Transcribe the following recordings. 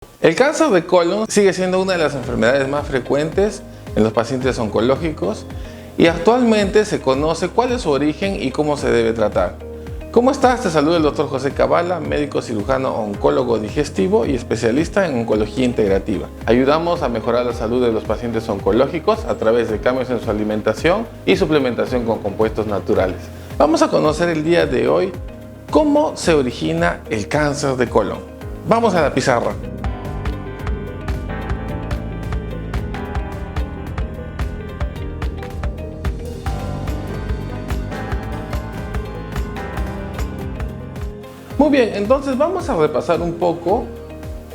El cáncer de colon sigue siendo una de las enfermedades más frecuentes en los pacientes oncológicos y actualmente se conoce cuál es su origen y cómo se debe tratar. ¿Cómo estás? Te saluda el Dr. José Cabala, médico cirujano oncólogo digestivo y especialista en oncología integrativa. Ayudamos a mejorar la salud de los pacientes oncológicos a través de cambios en su alimentación y suplementación con compuestos naturales. Vamos a conocer el día de hoy cómo se origina el cáncer de colon. Vamos a la pizarra. Muy bien, entonces vamos a repasar un poco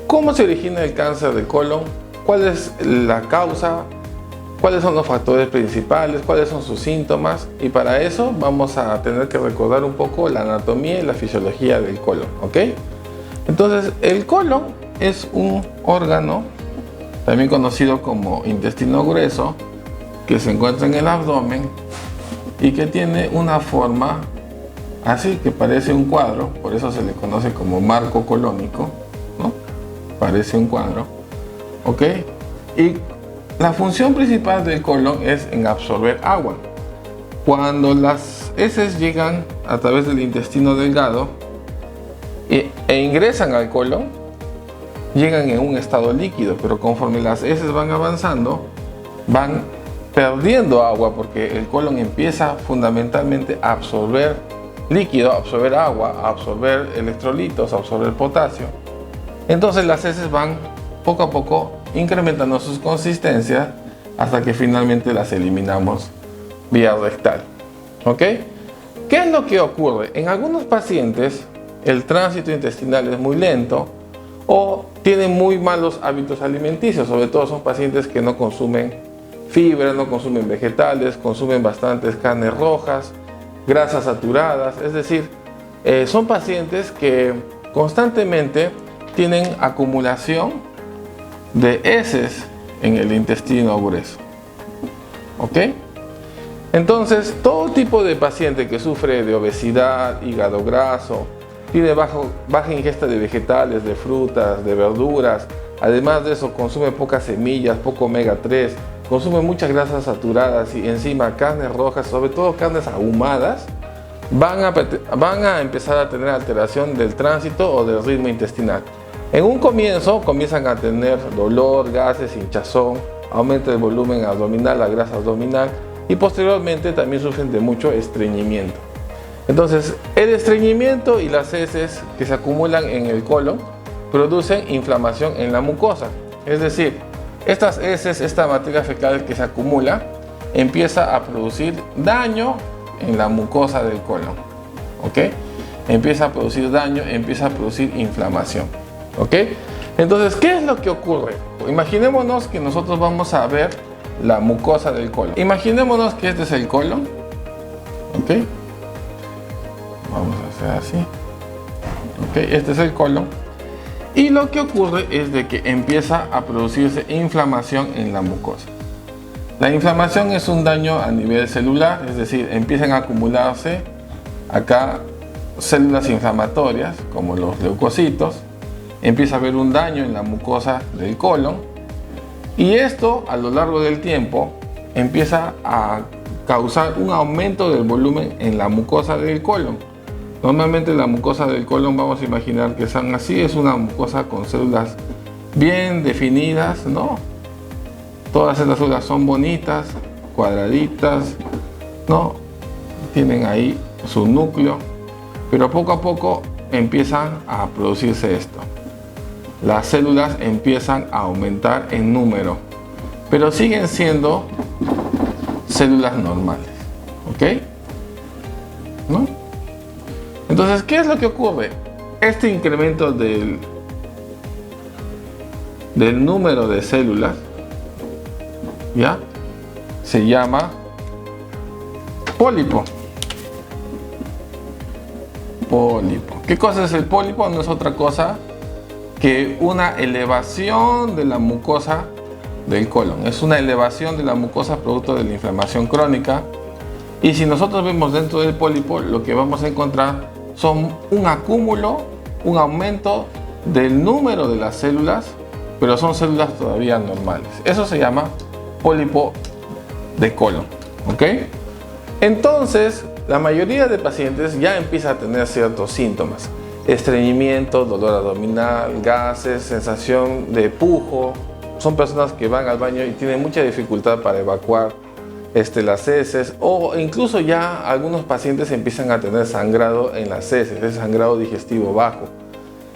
cómo se origina el cáncer de colon, cuál es la causa, cuáles son los factores principales, cuáles son sus síntomas, y para eso vamos a tener que recordar un poco la anatomía y la fisiología del colon, ¿ok? Entonces, el colon es un órgano, también conocido como intestino grueso, que se encuentra en el abdomen y que tiene una forma así, que parece un cuadro, por eso se le conoce como marco colónico, ¿no? Parece un cuadro, ¿ok? Y la función principal del colon es en absorber agua. Cuando las heces llegan a través del intestino delgado e ingresan al colon, llegan en un estado líquido, pero conforme las heces van avanzando, van perdiendo agua porque el colon empieza fundamentalmente a absorber líquido, a absorber agua, a absorber electrolitos, a absorber potasio. Entonces las heces van poco a poco incrementando sus consistencias hasta que finalmente las eliminamos vía rectal. ¿Ok? ¿Qué es lo que ocurre? En algunos pacientes el tránsito intestinal es muy lento o tienen muy malos hábitos alimenticios, sobre todo son pacientes que no consumen fibra, no consumen vegetales, consumen bastantes carnes rojas, grasas saturadas, es decir, son pacientes que constantemente tienen acumulación de heces en el intestino grueso. ¿Ok? Entonces, todo tipo de paciente que sufre de obesidad, hígado graso, tiene baja ingesta de vegetales, de frutas, de verduras, además de eso consume pocas semillas, poco omega 3, consume muchas grasas saturadas y encima carnes rojas, sobre todo carnes ahumadas, van a empezar a tener alteración del tránsito o del ritmo intestinal. En un comienzo comienzan a tener dolor, gases, hinchazón, aumenta el volumen abdominal, la grasa abdominal, y posteriormente también sufren de mucho estreñimiento. Entonces, el estreñimiento y las heces que se acumulan en el colon producen inflamación en la mucosa, es decir, estas heces, esta materia fecal que se acumula, empieza a producir daño en la mucosa del colon, ¿ok? Empieza a producir daño, empieza a producir inflamación, ¿ok? Entonces, ¿qué es lo que ocurre? Imaginémonos que nosotros vamos a ver la mucosa del colon. Imaginémonos que este es el colon, ¿ok? Vamos a hacer así, ¿ok? Este es el colon. Y lo que ocurre es de que empieza a producirse inflamación en la mucosa. La inflamación es un daño a nivel celular, es decir, empiezan a acumularse acá células inflamatorias como los leucocitos, empieza a haber un daño en la mucosa del colon y esto a lo largo del tiempo empieza a causar un aumento del volumen en la mucosa del colon. Normalmente la mucosa del colon, vamos a imaginar que son así, es una mucosa con células bien definidas, ¿no? Todas estas células son bonitas, cuadraditas, ¿no? Tienen ahí su núcleo, pero poco a poco empiezan a producirse esto. Las células empiezan a aumentar en número, pero siguen siendo células normales, ¿ok? ¿No? Entonces, ¿qué es lo que ocurre? Este incremento del número de células, ¿ya? Se llama pólipo. Pólipo. ¿Qué cosa es el pólipo? No es otra cosa que una elevación de la mucosa del colon. Es una elevación de la mucosa producto de la inflamación crónica. Y si nosotros vemos dentro del pólipo, lo que vamos a encontrar son un acúmulo, un aumento del número de las células, pero son células todavía normales. Eso se llama pólipo de colon, ¿ok? Entonces, la mayoría de pacientes ya empieza a tener ciertos síntomas: estreñimiento, dolor abdominal, gases, sensación de pujo. Son personas que van al baño y tienen mucha dificultad para evacuar las heces, o incluso ya algunos pacientes empiezan a tener sangrado en las heces, ese sangrado digestivo bajo.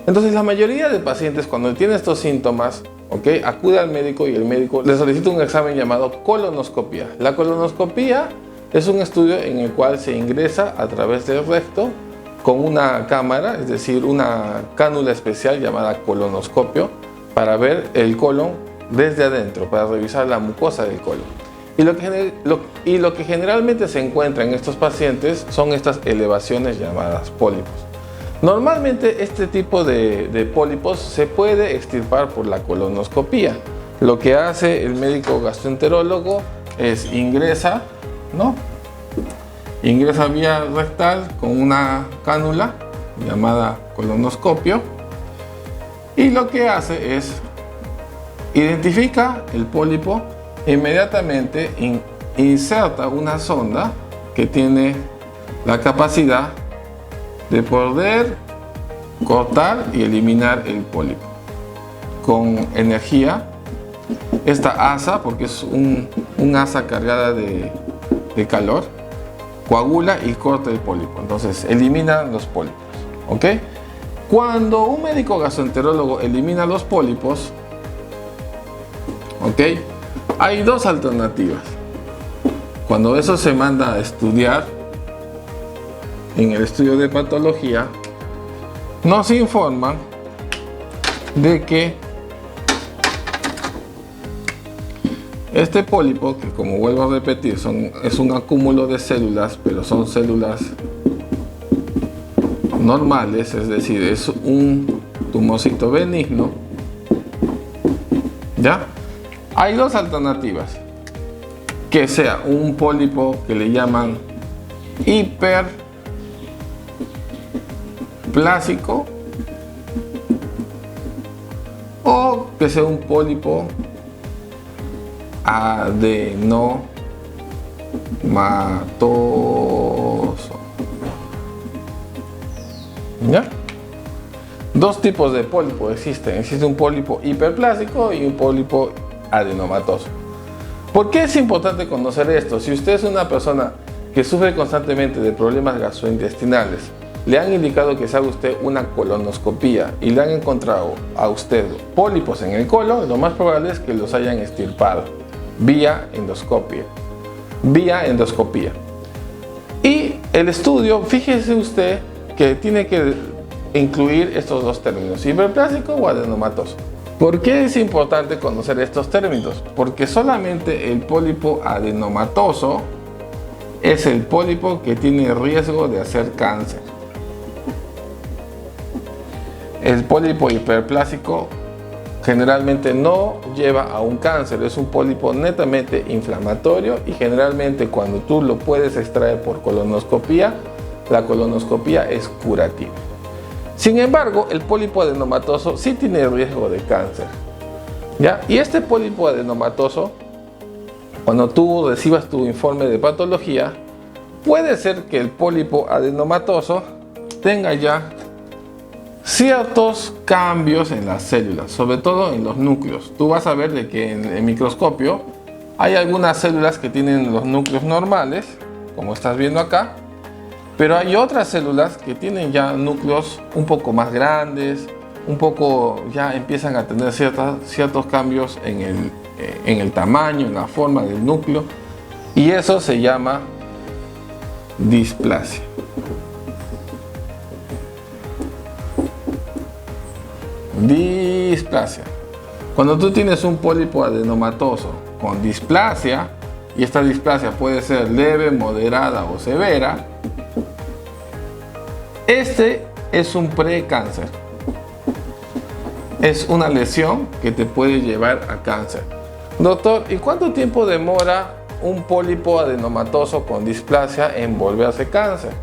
Entonces, la mayoría de pacientes, cuando tienen estos síntomas, ¿okay?, acude al médico y el médico le solicita un examen llamado colonoscopia. La colonoscopia es un estudio en el cual se ingresa a través del recto con una cámara, es decir, una cánula especial llamada colonoscopio, para ver el colon desde adentro, para revisar la mucosa del colon. Y lo que generalmente se encuentra en estos pacientes son estas elevaciones llamadas pólipos. Normalmente este tipo de pólipos se puede extirpar por la colonoscopia. Lo que hace el médico gastroenterólogo es ingresa vía rectal con una cánula llamada colonoscopio, y lo que hace es identifica el pólipo e inmediatamente inserta una sonda que tiene la capacidad de poder cortar y eliminar el pólipo con energía. Esta asa, porque es un asa cargada de calor, coagula y corta el pólipo, entonces elimina los pólipos, ¿ok? Cuando un médico gastroenterólogo elimina los pólipos, ¿ok?, hay dos alternativas. Cuando eso se manda a estudiar en el estudio de patología, nos informan de que este pólipo, que como vuelvo a repetir, es un acúmulo de células, pero son células normales, es decir, es un tumorcito benigno, ¿ya? Hay dos alternativas: que sea un pólipo que le llaman hiperplásico, o que sea un pólipo adenomatoso. ¿Ya? Dos tipos de pólipo existen. Existe un pólipo hiperplásico y un pólipo adenomatoso. ¿Por qué es importante conocer esto? Si usted es una persona que sufre constantemente de problemas gastrointestinales, le han indicado que se haga usted una colonoscopia y le han encontrado a usted pólipos en el colon, lo más probable es que los hayan extirpado vía endoscopia. Y el estudio, fíjese usted que tiene que incluir estos dos términos: hiperplásico o adenomatoso. ¿Por qué es importante conocer estos términos? Porque solamente el pólipo adenomatoso es el pólipo que tiene riesgo de hacer cáncer. El pólipo hiperplásico generalmente no lleva a un cáncer, es un pólipo netamente inflamatorio, y generalmente cuando tú lo puedes extraer por colonoscopia, la colonoscopia es curativa. Sin embargo, el pólipo adenomatoso sí tiene riesgo de cáncer, ¿ya? Y este pólipo adenomatoso, cuando tú recibas tu informe de patología, puede ser que el pólipo adenomatoso tenga ya ciertos cambios en las células, sobre todo en los núcleos. Tú vas a ver de que en el microscopio hay algunas células que tienen los núcleos normales, como estás viendo acá, pero hay otras células que tienen ya núcleos un poco más grandes, ya empiezan a tener ciertos cambios en el tamaño, en la forma del núcleo, y eso se llama displasia. Displasia. Cuando tú tienes un pólipo adenomatoso con displasia, y esta displasia puede ser leve, moderada o severa, este es un precáncer. Es una lesión que te puede llevar a cáncer. Doctor, ¿y cuánto tiempo demora un pólipo adenomatoso con displasia en volverse cáncer?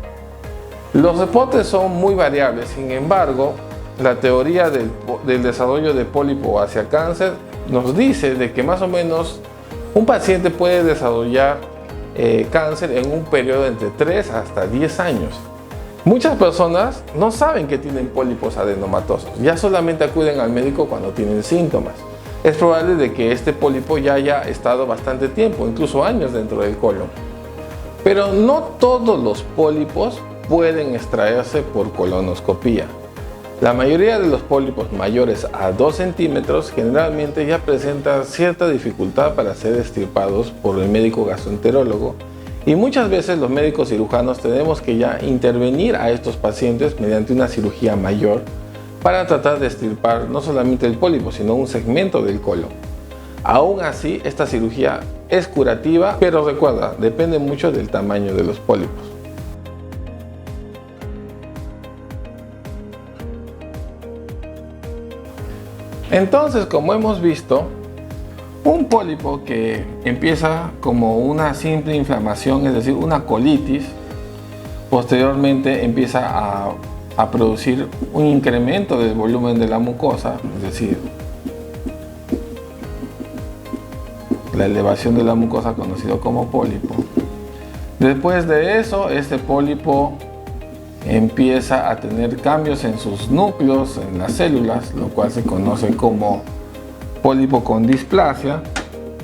Los reportes son muy variables, sin embargo, la teoría del desarrollo de pólipo hacia cáncer nos dice de que más o menos un paciente puede desarrollar cáncer en un periodo de entre 3 hasta 10 años. Muchas personas no saben que tienen pólipos adenomatosos, ya solamente acuden al médico cuando tienen síntomas. Es probable de que este pólipo ya haya estado bastante tiempo, incluso años dentro del colon. Pero no todos los pólipos pueden extraerse por colonoscopía. La mayoría de los pólipos mayores a 2 centímetros generalmente ya presentan cierta dificultad para ser extirpados por el médico gastroenterólogo, y muchas veces los médicos cirujanos tenemos que ya intervenir a estos pacientes mediante una cirugía mayor para tratar de extirpar no solamente el pólipo, sino un segmento del colon. Aún así, esta cirugía es curativa, pero recuerda, depende mucho del tamaño de los pólipos. Entonces, como hemos visto, un pólipo que empieza como una simple inflamación, es decir, una colitis, posteriormente empieza a producir un incremento del volumen de la mucosa, es decir, la elevación de la mucosa conocido como pólipo. Después de eso, este pólipo empieza a tener cambios en sus núcleos, en las células, lo cual se conoce como pólipo con displasia.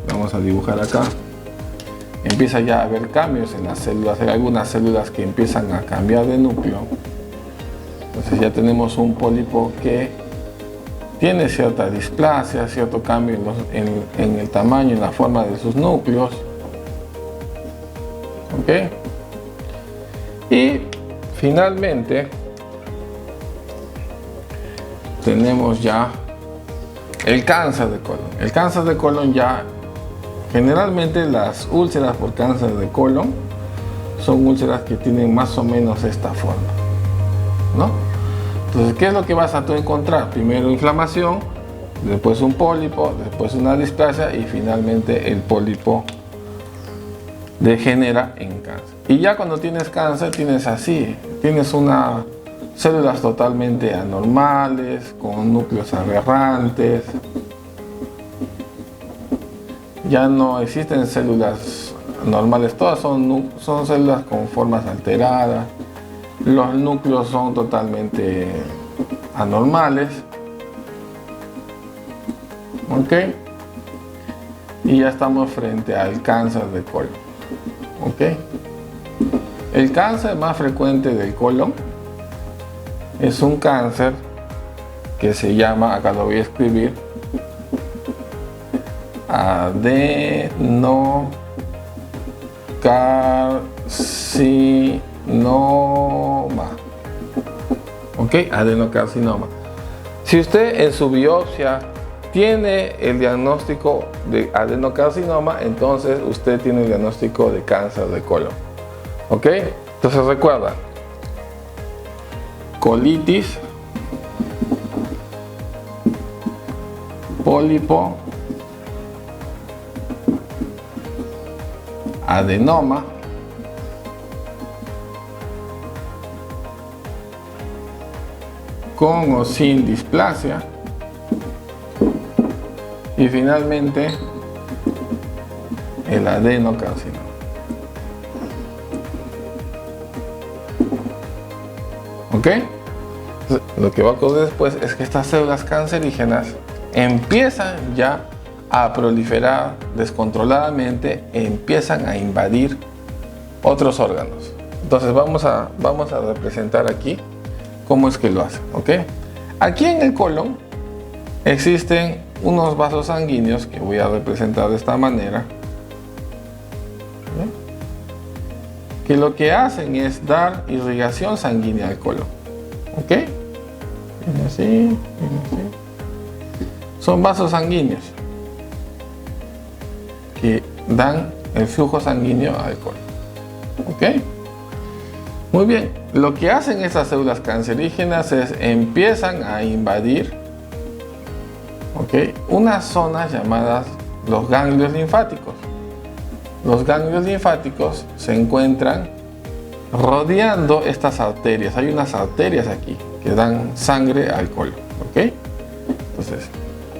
Vamos a dibujar acá. Empieza ya a haber cambios en las células, hay algunas células que empiezan a cambiar de núcleo. Entonces ya tenemos un pólipo que tiene cierta displasia, cierto cambio en el tamaño y en la forma de sus núcleos. ¿Ok? Y finalmente tenemos ya el cáncer de colon. El cáncer de colon ya, generalmente las úlceras por cáncer de colon son úlceras que tienen más o menos esta forma, ¿no? Entonces, ¿qué es lo que vas a tú encontrar? Primero inflamación, después un pólipo, después una displasia y finalmente el pólipo degenera en cáncer. Y ya cuando tienes cáncer tienes así, tienes unas células totalmente anormales, con núcleos aberrantes. Ya no existen células normales, todas son células con formas alteradas. Los núcleos son totalmente anormales. ¿Ok? Y ya estamos frente al cáncer de colon. ¿Ok? El cáncer más frecuente del colon es un cáncer que se llama, acá lo voy a escribir, adenocarcinoma. ¿Ok? Adenocarcinoma. Si usted en su biopsia tiene el diagnóstico de adenocarcinoma, entonces usted tiene el diagnóstico de cáncer de colon. ¿Ok? Entonces recuerda, colitis, pólipo, adenoma, con o sin displasia, y finalmente el adenocarcinoma. ¿Ok? Lo que va a ocurrir después es que estas células cancerígenas empiezan ya a proliferar descontroladamente, empiezan a invadir otros órganos. Entonces vamos a representar aquí cómo es que lo hacen. ¿Ok? Aquí en el colon existen unos vasos sanguíneos que voy a representar de esta manera, que lo que hacen es dar irrigación sanguínea al colon. ¿Ok? Viene así, viene así. Son vasos sanguíneos que dan el flujo sanguíneo al colon. ¿Ok? Muy bien. Lo que hacen estas células cancerígenas es empiezan a invadir, ¿ok?, unas zonas llamadas los ganglios linfáticos. Los ganglios linfáticos se encuentran rodeando estas arterias. Hay unas arterias aquí que dan sangre al colon, ¿ok? Entonces,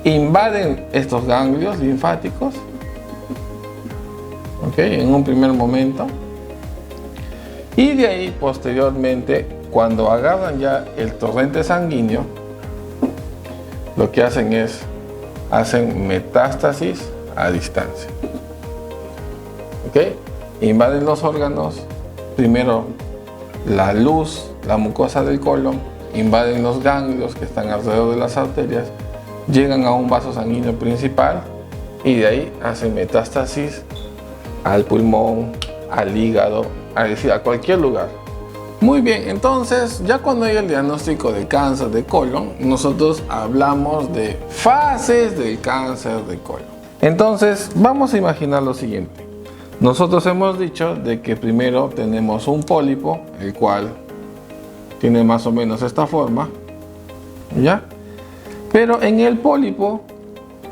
invaden estos ganglios linfáticos, ¿ok? En un primer momento. Y de ahí, posteriormente, cuando agarran ya el torrente sanguíneo, lo que hacen es, hacen metástasis a distancia, ¿ok? Invaden los órganos, primero la luz, la mucosa del colon, invaden los ganglios que están alrededor de las arterias, llegan a un vaso sanguíneo principal y de ahí hacen metástasis al pulmón, al hígado, es decir, a cualquier lugar. Muy bien, entonces ya cuando hay el diagnóstico de cáncer de colon, nosotros hablamos de fases del cáncer de colon. Entonces vamos a imaginar lo siguiente. Nosotros hemos dicho de que primero tenemos un pólipo, el cual tiene más o menos esta forma, ¿ya? Pero en el pólipo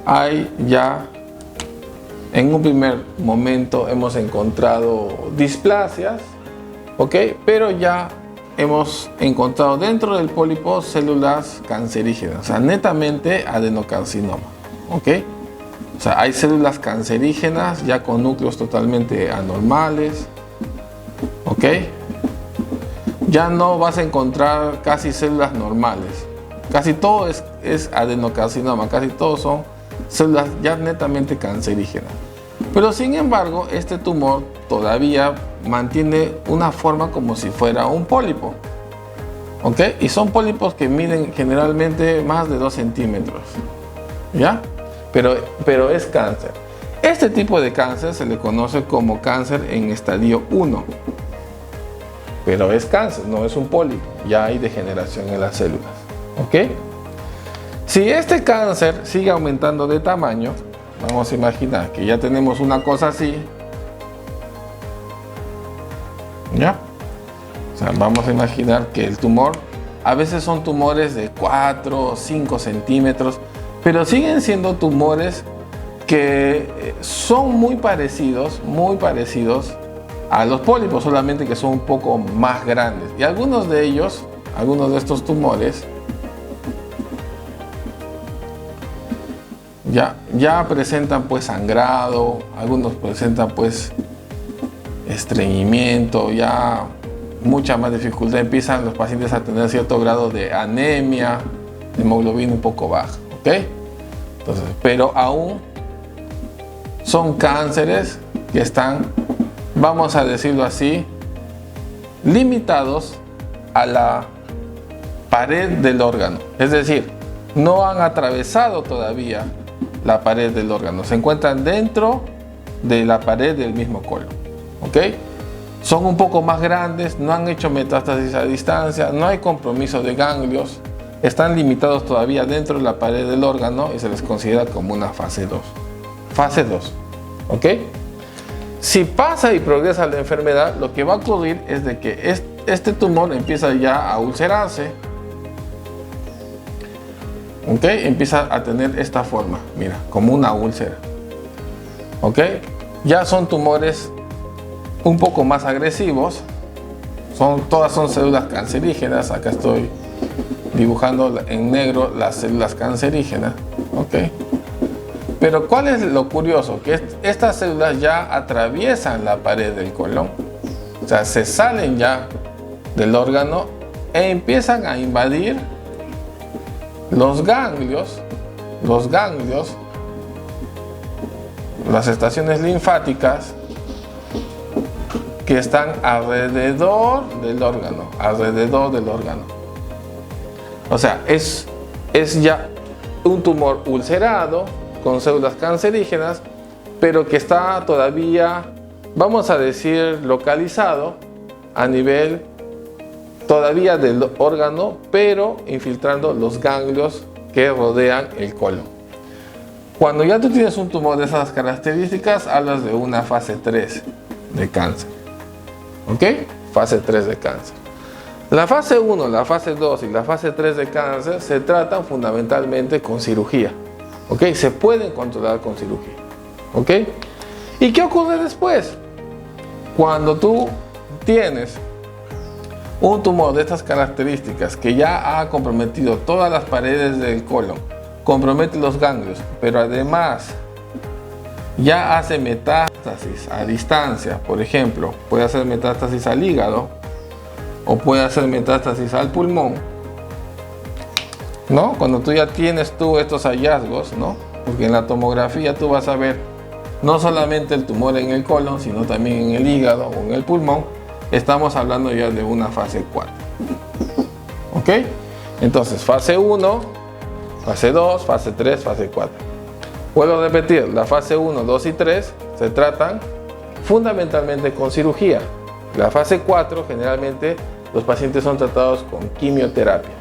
hay ya, en un primer momento hemos encontrado displasias, ¿ok? Pero ya hemos encontrado dentro del pólipo células cancerígenas, o sea, netamente adenocarcinoma, ¿ok? O sea, hay células cancerígenas ya con núcleos totalmente anormales, ¿ok? Ya no vas a encontrar casi células normales. Casi todo es adenocarcinoma, casi todos son células ya netamente cancerígenas. Pero sin embargo, este tumor todavía mantiene una forma como si fuera un pólipo, ¿ok? Y son pólipos que miden generalmente más de 2 centímetros, ¿ya? Pero es cáncer. Este tipo de cáncer se le conoce como cáncer en estadio 1. Pero es cáncer, no es un pólipo. Ya hay degeneración en las células, ¿ok? Si este cáncer sigue aumentando de tamaño, vamos a imaginar que ya tenemos una cosa así, ¿ya? O sea, vamos a imaginar que el tumor, a veces son tumores de 4 o 5 centímetros, pero siguen siendo tumores que son muy parecidos a los pólipos, solamente que son un poco más grandes. Y algunos de ellos, algunos de estos tumores, ya presentan pues sangrado, algunos presentan pues estreñimiento, ya mucha más dificultad, empiezan los pacientes a tener cierto grado de anemia, hemoglobina un poco baja, ¿ok? Entonces, pero aún son cánceres que están, vamos a decirlo así, limitados a la pared del órgano, es decir, no han atravesado todavía la pared del órgano, se encuentran dentro de la pared del mismo colon, ¿ok? Son un poco más grandes, no han hecho metástasis a distancia, no hay compromiso de ganglios, están limitados todavía dentro de la pared del órgano y se les considera como una fase 2. Fase 2, ¿ok? Si pasa y progresa la enfermedad, lo que va a ocurrir es de que este tumor empieza ya a ulcerarse, ¿ok? Empieza a tener esta forma, mira, como una úlcera, ¿ok? Ya son tumores un poco más agresivos, todas son células cancerígenas, acá estoy dibujando en negro las células cancerígenas, ¿ok? Pero ¿cuál es lo curioso? Que estas células ya atraviesan la pared del colon, o sea, se salen ya del órgano e empiezan a invadir los ganglios, las estaciones linfáticas que están alrededor del órgano, O sea, es ya un tumor ulcerado con células cancerígenas, pero que está todavía, vamos a decir, localizado a nivel todavía del órgano, pero infiltrando los ganglios que rodean el colon. Cuando ya tú tienes un tumor de esas características, hablas de una fase 3 de cáncer, ¿ok? Fase 3 de cáncer. La fase 1, la fase 2 y la fase 3 de cáncer se tratan fundamentalmente con cirugía, ¿ok? Se pueden controlar con cirugía, ¿ok? ¿Y qué ocurre después? Cuando tú tienes Un tumor de estas características que ya ha comprometido todas las paredes del colon, compromete los ganglios, pero además ya hace metástasis a distancia, por ejemplo, puede hacer metástasis al hígado o puede hacer metástasis al pulmón, ¿no? Cuando tú ya tienes estos hallazgos, ¿no? Porque en la tomografía tú vas a ver no solamente el tumor en el colon, sino también en el hígado o en el pulmón. Estamos hablando ya de una fase 4. ¿Ok? Entonces, fase 1, fase 2, fase 3, fase 4. Vuelvo a repetir, la fase 1, 2 y 3 se tratan fundamentalmente con cirugía. La fase 4, generalmente los pacientes son tratados con quimioterapia.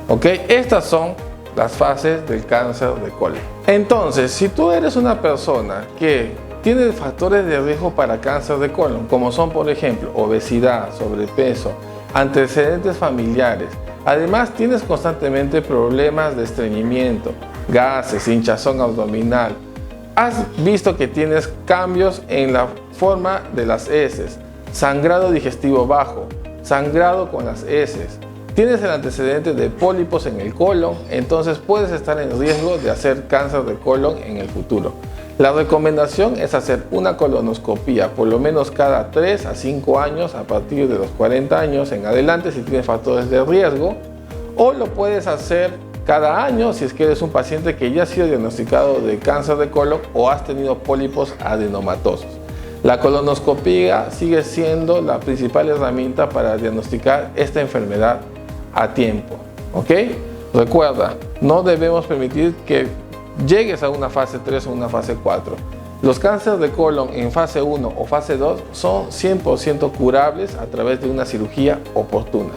¿Ok? Estas son las fases del cáncer de colon. Entonces, si tú eres una persona que tiene factores de riesgo para cáncer de colon, como son, por ejemplo, obesidad, sobrepeso, antecedentes familiares, además tienes constantemente problemas de estreñimiento, gases, hinchazón abdominal, has visto que tienes cambios en la forma de las heces, sangrado digestivo bajo, sangrado con las heces, tienes el antecedente de pólipos en el colon, entonces puedes estar en riesgo de hacer cáncer de colon en el futuro. La recomendación es hacer una colonoscopía por lo menos cada 3 a 5 años a partir de los 40 años en adelante si tienes factores de riesgo, o lo puedes hacer cada año si es que eres un paciente que ya ha sido diagnosticado de cáncer de colon o has tenido pólipos adenomatosos. La colonoscopia sigue siendo la principal herramienta para diagnosticar esta enfermedad a tiempo. ¿Ok? Recuerda, no debemos permitir que llegues a una fase 3 o una fase 4. Los cánceres de colon en fase 1 o fase 2 son 100% curables a través de una cirugía oportuna.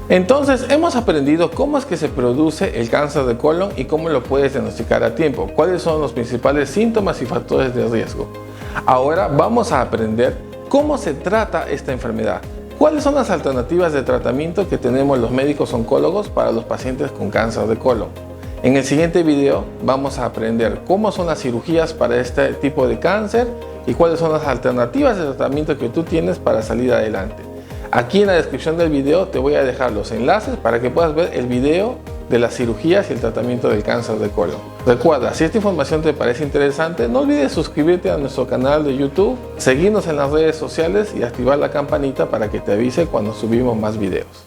Entonces, hemos aprendido cómo es que se produce el cáncer de colon y cómo lo puedes diagnosticar a tiempo, cuáles son los principales síntomas y factores de riesgo. Ahora vamos a aprender cómo se trata esta enfermedad. ¿Cuáles son las alternativas de tratamiento que tenemos los médicos oncólogos para los pacientes con cáncer de colon? En el siguiente video vamos a aprender cómo son las cirugías para este tipo de cáncer y cuáles son las alternativas de tratamiento que tú tienes para salir adelante. Aquí en la descripción del video te voy a dejar los enlaces para que puedas ver el video de las cirugías y el tratamiento del cáncer de colon. Recuerda, si esta información te parece interesante, no olvides suscribirte a nuestro canal de YouTube, seguirnos en las redes sociales y activar la campanita para que te avise cuando subimos más videos.